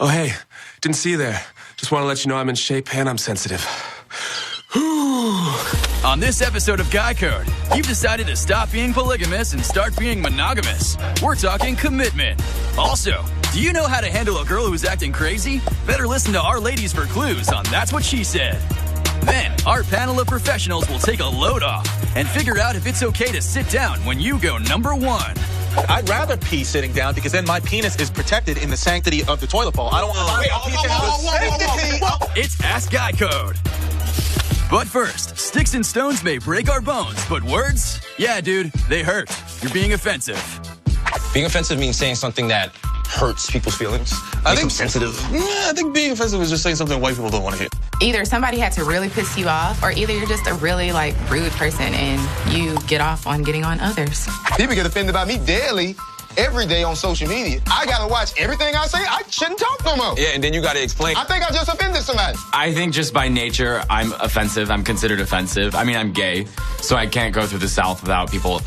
Oh, hey, didn't see you there. Just want to let you know I'm in shape and I'm sensitive. On this episode of Guy Code, you've decided to stop being polygamous and start being monogamous. We're talking commitment. Also, do you know how to handle a girl who's acting crazy? Better listen to our ladies for clues on That's What She Said. Then, our panel of professionals will take a load off and figure out if it's okay to sit down when you go number one. I'd rather pee sitting down because then my penis is protected in the sanctity of the toilet bowl. I don't want to It's Ask Guy Code. But first, sticks and stones may break our bones, but words? Yeah, dude, they hurt. You're being offensive. Being offensive means saying something that hurts people's feelings. I think sensitive. Yeah, I think being offensive is just saying something white people don't want to hear. Either somebody had to really piss you off, or either you're just a really, rude person and you get off on getting on others. People get offended by me daily, every day on social media. I gotta watch everything I say. I shouldn't talk no more. Yeah, and then you gotta explain. I think I just offended somebody. I think just by nature, I'm offensive. I'm considered offensive. I mean, I'm gay, so I can't go through the South without people,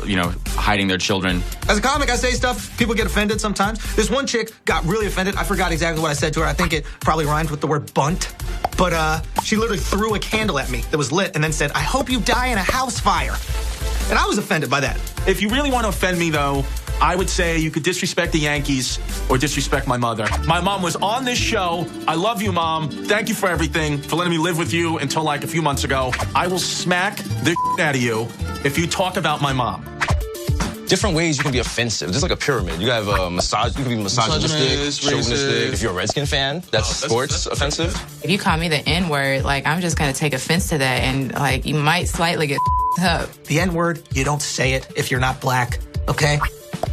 hiding their children. As a comic, I say stuff, people get offended sometimes. This one chick got really offended. I forgot exactly what I said to her. I think it probably rhymed with the word bunt. But she literally threw a candle at me that was lit and then said, "I hope you die in a house fire." And I was offended by that. If you really want to offend me, though, I would say you could disrespect the Yankees or disrespect my mother. My mom was on this show. I love you, Mom. Thank you for everything, for letting me live with you until a few months ago. I will smack the out of you if you talk about my mom. Different ways you can be offensive. There's like a pyramid. You have you can be misogynistic, chauvinistic. If you're a Redskin fan, that's sports offensive. If you call me the N-word, I'm just going to take offense to that, and, you might slightly get up. The N-word, you don't say it if you're not black, okay?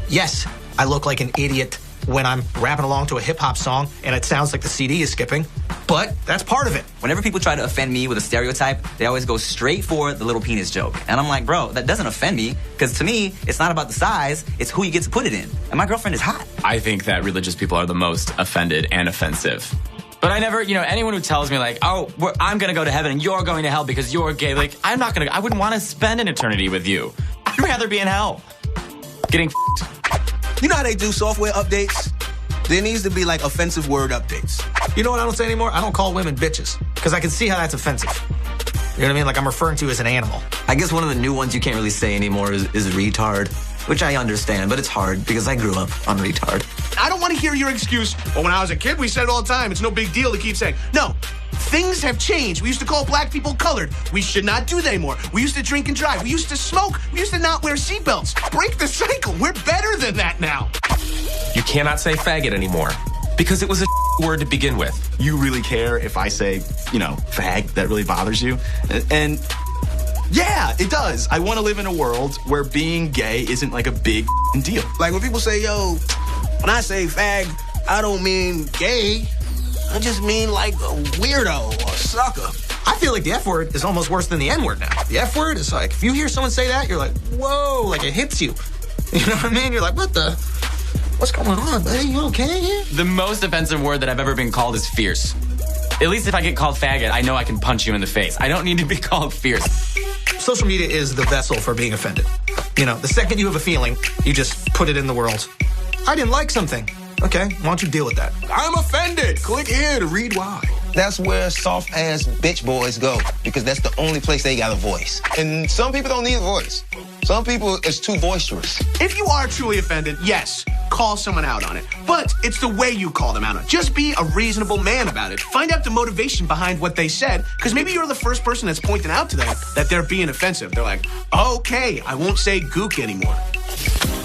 Yes, I look like an idiot when I'm rapping along to a hip-hop song and it sounds like the CD is skipping, but that's part of it. Whenever people try to offend me with a stereotype, they always go straight for the little penis joke. And I'm like, bro, that doesn't offend me, because to me, it's not about the size, it's who you get to put it in. And my girlfriend is hot. I think that religious people are the most offended and offensive. But I never, anyone who tells me I'm going to go to heaven and you're going to hell because you're gay, I wouldn't want to spend an eternity with you. I'd rather be in hell. Getting You know how they do software updates? There needs to be offensive word updates. You know what I don't say anymore? I don't call women bitches, because I can see how that's offensive. You know what I mean? I'm referring to you as an animal. I guess one of the new ones you can't really say anymore is retard, which I understand, but it's hard because I grew up on retard. I don't want to hear your excuse. Well, when I was a kid, we said it all the time. It's no big deal to keep saying. No, things have changed. We used to call black people colored. We should not do that anymore. We used to drink and drive. We used to smoke. We used to not wear seatbelts. Break the cycle. We're better than that now. You cannot say faggot anymore because it was a word to begin with. You really care if I say, fag? That really bothers you? And yeah, it does. I want to live in a world where being gay isn't a big deal. When people say, yo, when I say fag, I don't mean gay. I just mean a weirdo or sucker. I feel like the F word is almost worse than the N word now. The F word is if you hear someone say that, you're like, whoa, it hits you. You know what I mean? You're like, what's going on, buddy? You okay here? The most offensive word that I've ever been called is fierce. At least if I get called faggot, I know I can punch you in the face. I don't need to be called fierce. Social media is the vessel for being offended. The second you have a feeling, you just put it in the world. I didn't like something. Okay, why don't you deal with that? I'm offended. Click here to read why. That's where soft-ass bitch boys go, because that's the only place they got a voice. And some people don't need a voice. Some people, it's too boisterous. If you are truly offended, yes, call someone out on it. But it's the way you call them out on it. Just be a reasonable man about it. Find out the motivation behind what they said, because maybe you're the first person that's pointing out to them that they're being offensive. They're like, okay, I won't say gook anymore.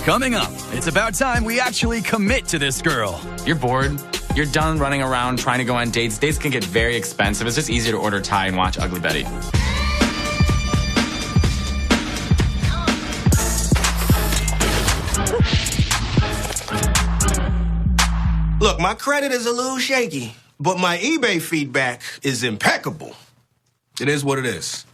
Coming up, it's about time we actually commit to this girl. You're bored. You're done running around trying to go on dates. Dates can get very expensive. It's just easier to order Thai and watch Ugly Betty. Look, my credit is a little shaky, but my eBay feedback is impeccable. It is what it is.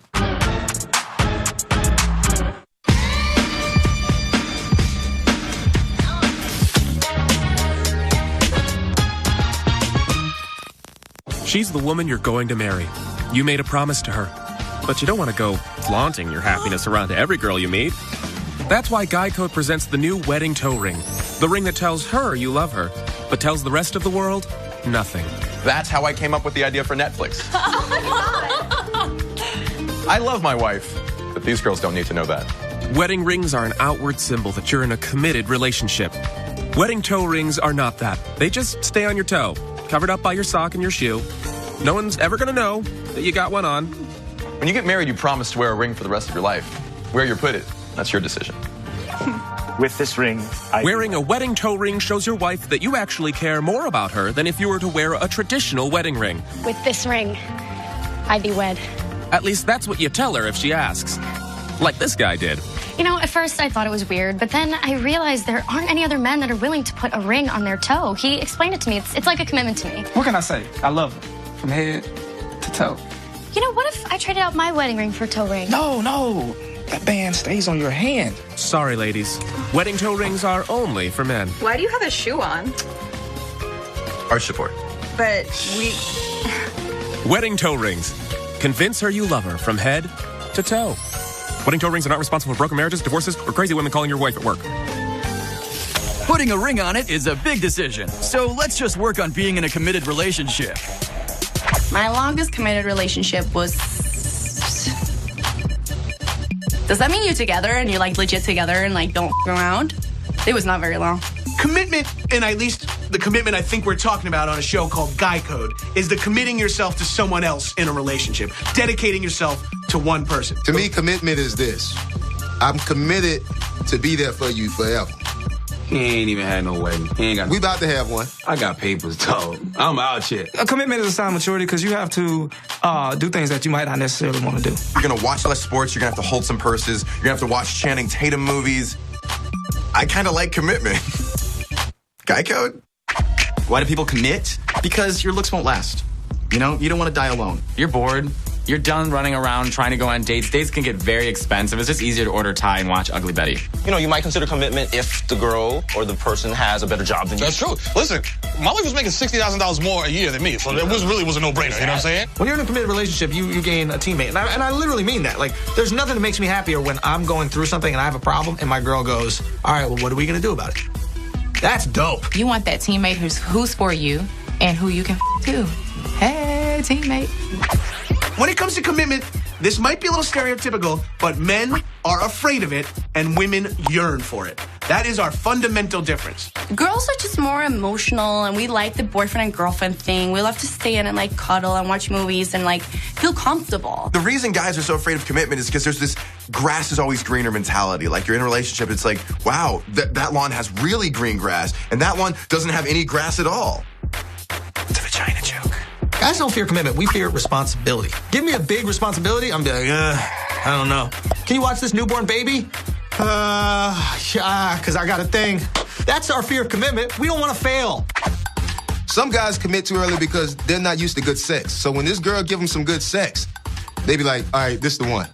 She's the woman you're going to marry. You made a promise to her, but you don't want to go flaunting your happiness around to every girl you meet. That's why Guy Code presents the new wedding tow ring. The ring that tells her you love her, but tells the rest of the world nothing. That's how I came up with the idea for Netflix. Oh my God. I love my wife, but these girls don't need to know that. Wedding rings are an outward symbol that you're in a committed relationship. Wedding toe rings are not that. They just stay on your toe, covered up by your sock and your shoe. No one's ever gonna know that you got one on. When you get married, you promise to wear a ring for the rest of your life. Where you put it, that's your decision. With this ring, Wearing a wedding toe ring shows your wife that you actually care more about her than if you were to wear a traditional wedding ring. With this ring, I'd be wed. At least that's what you tell her if she asks. Like this guy did. You know, at first I thought it was weird, but then I realized there aren't any other men that are willing to put a ring on their toe. He explained it to me. It's like a commitment to me. What can I say? I love her. From head to toe. You know, what if I traded out my wedding ring for a toe ring? No. That band stays on your hand. Sorry, ladies. Wedding toe rings are only for men. Why do you have a shoe on? Arch support. But we... Wedding toe rings. Convince her you love her from head to toe. Wedding toe rings are not responsible for broken marriages, divorces, or crazy women calling your wife at work. Putting a ring on it is a big decision, so let's just work on being in a committed relationship. My longest committed relationship was... Does that mean you're together and you're like legit together and like don't f around? It was not very long. Commitment, and at least the commitment I think we're talking about on a show called Guy Code, is the committing yourself to someone else in a relationship, dedicating yourself to one person. To me, commitment is this. I'm committed to be there for you forever. He ain't even had no wedding. He ain't got. We about to have one. I got papers, dog. I'm out here. A commitment is a sign of maturity because you have to do things that you might not necessarily want to do. You're gonna watch less sports, you're gonna have to hold some purses, you're gonna have to watch Channing Tatum movies. I kind of like commitment. Guy Code? Why do people commit? Because your looks won't last. You know, you don't want to die alone. You're bored. You're done running around trying to go on dates. Dates can get very expensive. It's just easier to order Thai and watch Ugly Betty. You know, you might consider commitment if the girl or the person has a better job than you. That's true. Listen, my wife was making $60,000 more a year than me, so it really was a no-brainer, you know what I'm saying? When you're in a committed relationship, you gain a teammate. And I literally mean that. Like, there's nothing that makes me happier when I'm going through something and I have a problem and my girl goes, all right, well, what are we going to do about it? That's dope. You want that teammate who's for you and who you can too. Hey, teammate. When it comes to commitment, this might be a little stereotypical, but men are afraid of it and women yearn for it. That is our fundamental difference. Girls are just more emotional, and we like the boyfriend and girlfriend thing. We love to stay in and like cuddle and watch movies and like feel comfortable. The reason guys are so afraid of commitment is because there's this grass is always greener mentality. Like you're in a relationship, it's like, wow, that lawn has really green grass, and that one doesn't have any grass at all. It's a vagina joke. Guys don't fear commitment. We fear responsibility. Give me a big responsibility, I'm like, I don't know. Can you watch this newborn baby? Yeah, because I got a thing. That's our fear of commitment. We don't want to fail. Some guys commit too early because they're not used to good sex. So when this girl give them some good sex, they be like, all right, this the one.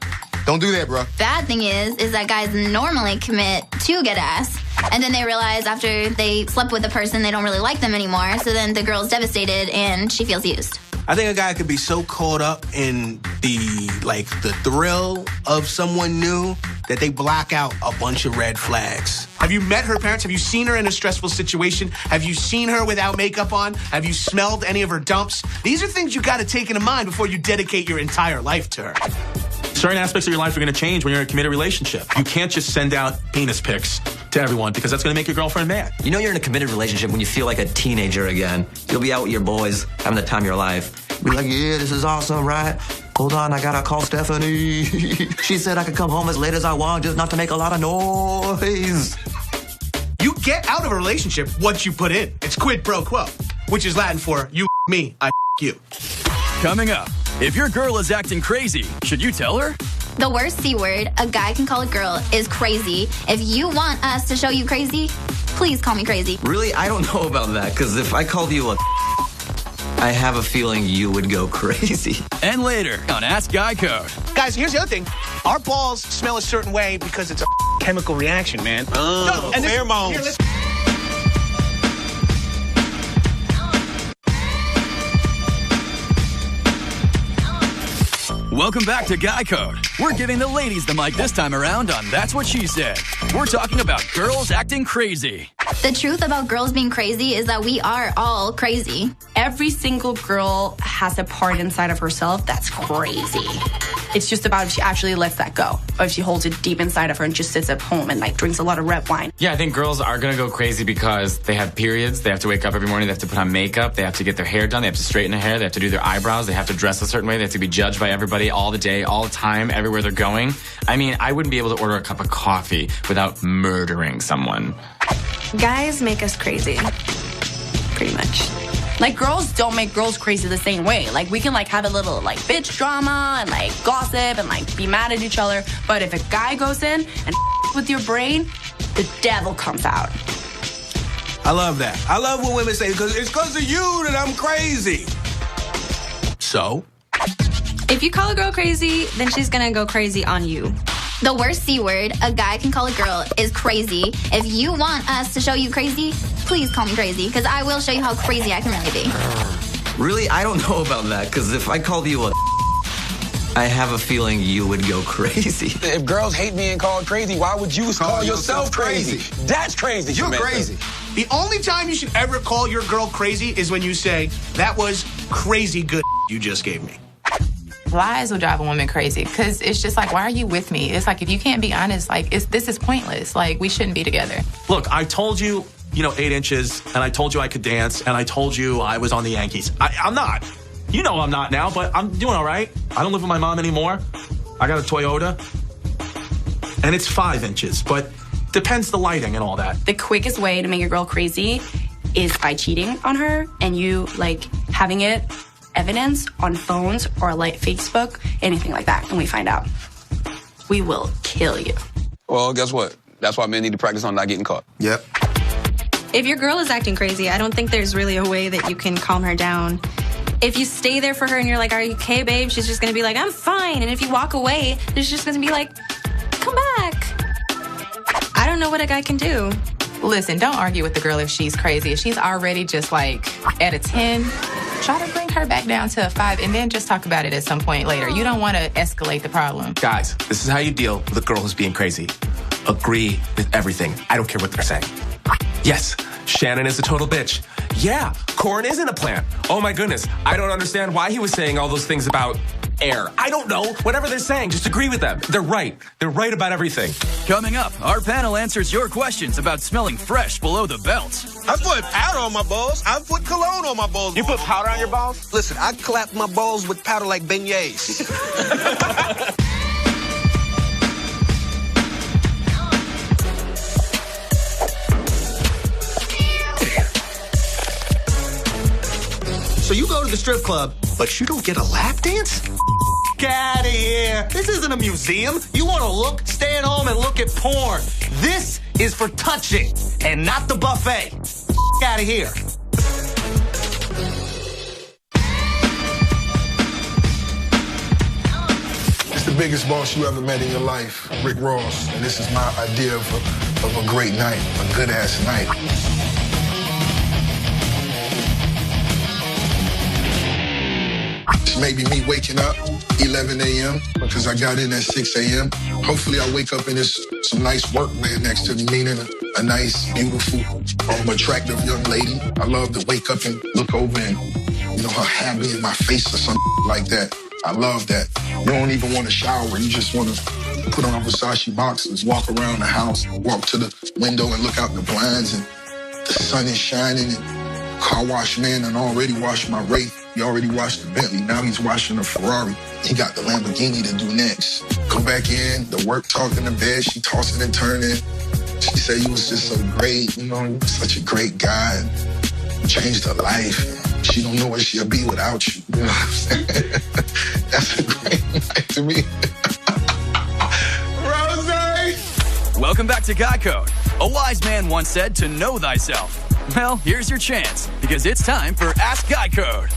Don't do that, bro. Bad thing is that guys normally commit to get ass, and then they realize after they slept with the person, they don't really like them anymore. So then the girl's devastated and she feels used. I think a guy could be so caught up in the thrill of someone new that they block out a bunch of red flags. Have you met her parents? Have you seen her in a stressful situation? Have you seen her without makeup on? Have you smelled any of her dumps? These are things you got to take into mind before you dedicate your entire life to her. Certain aspects of your life are going to change when you're in a committed relationship. You can't just send out penis pics to everyone because that's going to make your girlfriend mad. You know you're in a committed relationship when you feel like a teenager again. You'll be out with your boys, having the time of your life. Be like, yeah, this is awesome, right? Hold on, I gotta call Stephanie. She said I could come home as late as I want, just not to make a lot of noise. You get out of a relationship what you put in. It's quid pro quo, which is Latin for you me, I you. Coming up, if your girl is acting crazy, should you tell her? The worst C word a guy can call a girl is crazy. If you want us to show you crazy, please call me crazy. Really? I don't know about that, because if I called you a I have a feeling you would go crazy. And later on Ask Guy Code. Guys, here's the other thing. Our balls smell a certain way because it's a chemical reaction, man. Pheromones. Welcome back to Guy Code. We're giving the ladies the mic this time around on That's What She Said. We're talking about girls acting crazy. The truth about girls being crazy is that we are all crazy. Every single girl has a part inside of herself that's crazy. It's just about if she actually lets that go, or if she holds it deep inside of her and just sits at home and like drinks a lot of red wine. Yeah, I think girls are gonna go crazy because they have periods. They have to wake up every morning. They have to put on makeup. They have to get their hair done. They have to straighten their hair. They have to do their eyebrows. They have to dress a certain way. They have to be judged by everybody all the day, all the time, everywhere they're going. I mean, I wouldn't be able to order a cup of coffee without murdering someone. Guys make us crazy. Pretty much. Like, girls don't make girls crazy the same way. Like, we can, like, have a little, like, bitch drama and, like, gossip and, like, be mad at each other. But if a guy goes in and with your brain, the devil comes out. I love that. I love when women say, "Because it's because of you that I'm crazy." So? If you call a girl crazy, then she's gonna go crazy on you. The worst C word a guy can call a girl is crazy. If you want us to show you crazy, please call me crazy, because I will show you how crazy I can really be. Really? I don't know about that, because if I called you a I have a feeling you would go crazy. If girls hate being called crazy, why would you call yourself crazy? That's crazy. You're crazy. The only time you should ever call your girl crazy is when you say, "That was crazy good you just gave me." Lies will drive a woman crazy because it's just like, why are you with me? It's like, if you can't be honest, like, this is pointless. Like, we shouldn't be together. Look, I told you, 8 inches, and I told you I could dance, and I told you I was on the Yankees. I'm not. You know I'm not now, but I'm doing all right. I don't live with my mom anymore. I got a Toyota, and it's 5 inches, but depends the lighting and all that. The quickest way to make a girl crazy is by cheating on her and you, like, having it evidence on phones or like Facebook, anything like that, and we find out. We will kill you. Well, guess what? That's why men need to practice on not getting caught. Yep. If your girl is acting crazy, I don't think there's really a way that you can calm her down. If you stay there for her and you're like, "Are you okay, babe?" She's just gonna be like, "I'm fine." And if you walk away, there's just gonna be like, "Come back." I don't know what a guy can do. Listen, don't argue with the girl if she's crazy. If she's already just like at a 10, try to bring her back down to a 5 and then just talk about it at some point later. You don't want to escalate the problem. Guys, this is how you deal with a girl who's being crazy. Agree with everything. I don't care what they're saying. Yes, Shannon is a total bitch. Yeah, corn isn't a plant. Oh my goodness, I don't understand why he was saying all those things about air. I don't know. Whatever they're saying, just agree with them. They're right. They're right about everything. Coming up, our panel answers your questions about smelling fresh below the belt. I put powder on my balls. I put cologne on my balls. You put powder on your balls? Listen, I clap my balls with powder like beignets. So you go to the strip club, but you don't get a lap dance? Get out of here. This isn't a museum. You want to look, stay at home and look at porn. This is for touching and not the buffet. Out of here. It's the biggest boss you ever met in your life, Rick Ross. And this is my idea of a great night, a good-ass night. Maybe me waking up 11 a.m. because I got in at 6 a.m. Hopefully I wake up and there's some nice work laying next to me, meaning a nice, beautiful, attractive young lady. I love to wake up and look over and, her hand be in my face or something like that. I love that. You don't even want to shower. You just want to put on Versace boxers, walk around the house, walk to the window and look out the blinds and the sun is shining and car wash man and already washed my Wraith. He already washed the Bentley. Now he's washing a Ferrari. He got the Lamborghini to do next. Go back in, the work talk in the bed. She tossing and turning. She said you was just so great. You were such a great guy. You changed her life. She don't know where she'll be without you. You know what I'm saying? That's a great night to me. Rose! Welcome back to Guy Code. A wise man once said to know thyself. Well, here's your chance, because it's time for Ask Guy Code.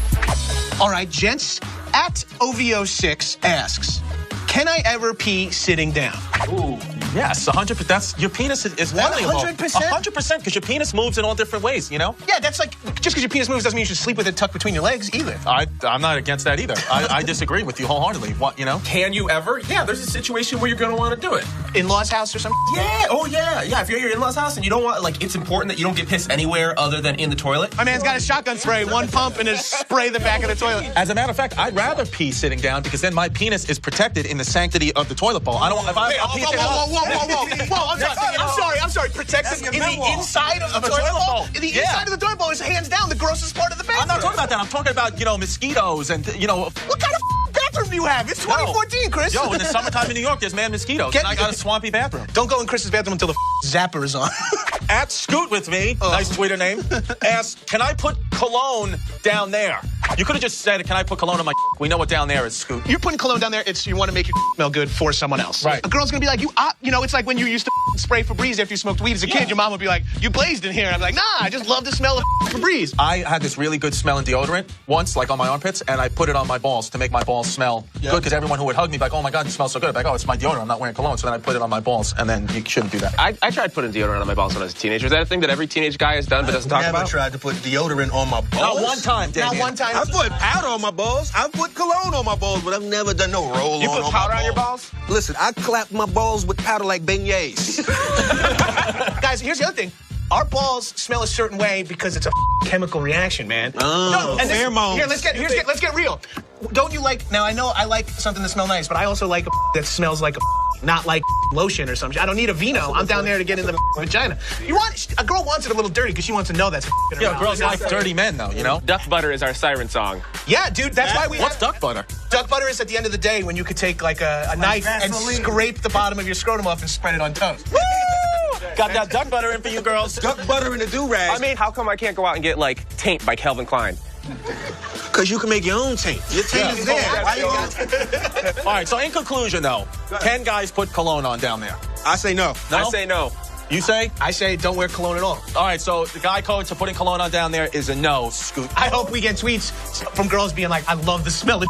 All right, gents, at OVO6 asks, can I ever pee sitting down? Ooh. Yes, 100%. That's your penis is malleable. 100%? 100%, because your penis moves in all different ways, you know? Yeah, that's like, just because your penis moves doesn't mean you should sleep with it tucked between your legs either. I'm not against that either. I disagree with you wholeheartedly. What, you know? Can you ever? Yeah, there's a situation where you're going to want to do it. In-laws house or something? Yeah, oh yeah. Yeah, if you're at your in-laws house and you don't want, like, it's important that you don't get pissed anywhere other than in the toilet. My man's got a shotgun spray, one pump, and just spray the back of the toilet. As a matter of fact, I'd rather pee sitting down because then my penis is protected in the sanctity of the toilet bowl. I don't want, if I'm I'm sorry. Protected in the inside of the toilet bowl? In the inside of the toilet bowl is hands down the grossest part of the bathroom. I'm not talking about that. I'm talking about, mosquitoes and, What kind of bathroom do you have? It's 2014, Chris. Yo, in the summertime in New York, there's mad mosquitoes, and I got a swampy bathroom. Don't go in Chris's bathroom until the zapper is on. At Scoot with me, nice Twitter name, asked, can I put cologne down there? You could have just said, can I put cologne on my We know what down there is, Scoot. You're putting cologne down there, you want to make your smell good for someone else. Right. A girl's going to be like, it's like when you used to spray Febreze after you smoked weed as a kid. Your mom would be like, you blazed in here. And I'm like, nah, I just love the smell of Febreze. I had this really good smelling deodorant once, like on my armpits, and I put it on my balls to make my balls smell good, because everyone who would hug me like, oh my God, you smell so good. I'd be like, oh, it's my deodorant. I'm not wearing cologne. So then I put it on my balls, and then you shouldn't do that. I tried putting deodorant on my balls when I was a teenager. Is that a thing that every teenage guy has done but doesn't talk about? I never tried to put deodorant on my balls. Not one time, Damien. Not one time. I put powder on my balls. I put cologne on my balls, but I've never done no roll-on. You put powder on your balls? Listen, I clap my balls with powder like beignets. Guys, here's the other thing. Our balls smell a certain way because it's a chemical reaction, man. Pheromones. Here, let's get real. Don't you like? Now I know I like something that smells nice, but I also like that smells like not like lotion or something. I don't need a Vino. I'm down there to get in the vagina. A girl wants it a little dirty because she wants to know that's. Yeah, girls like dirty men, though. You know. Duck butter is our siren song. Yeah, dude. That's why we. What's duck butter? Duck butter is at the end of the day when you could take like a knife and scrape the bottom of your scrotum off and spread it on toast. Woo! Got that duck butter in for you girls. Duck butter in a do-rag. I mean, how come I can't go out and get, like, Taint by Calvin Klein? Because you can make your own taint. Your taint is there. All right, so in conclusion, though, 10 guys put cologne on down there. I say no. I say no. You say? I say don't wear cologne at all. All right, so the guy code to putting cologne on down there is a no, Scoot. I hope we get tweets from girls being like, I love the smell of